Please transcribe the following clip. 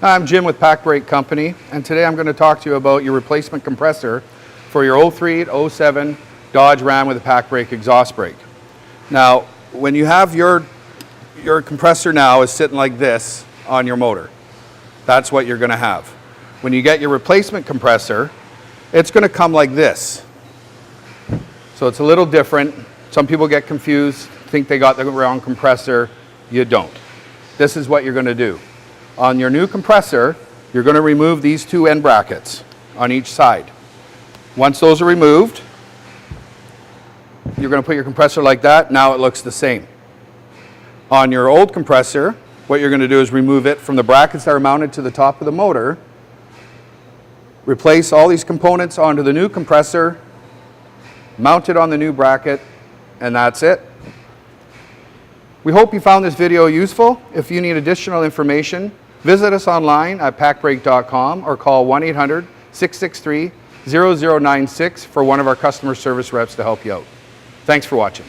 I'm Jim with Pack Brake Company, and today I'm going to talk to you about your replacement compressor for your 03 to 07 Dodge Ram with a Pack Brake Exhaust Brake. Now, when you have your compressor now is sitting like this on your motor, that's what you're going to have. When you get your replacement compressor, it's going to come like this. So it's a little different. Some people get confused, think they got the wrong compressor. You don't. This is what you're going to do. On your new compressor, you're going to remove these two end brackets on each side. Once those are removed, you're going to put your compressor like that. Now it looks the same. On your old compressor, what you're going to do is remove it from the brackets that are mounted to the top of the motor, replace all these components onto the new compressor, mount it on the new bracket, and that's it. We hope you found this video useful. If you need additional information, visit us online at packbrake.com or call 1-800-663-0096 for one of our customer service reps to help you out. Thanks for watching.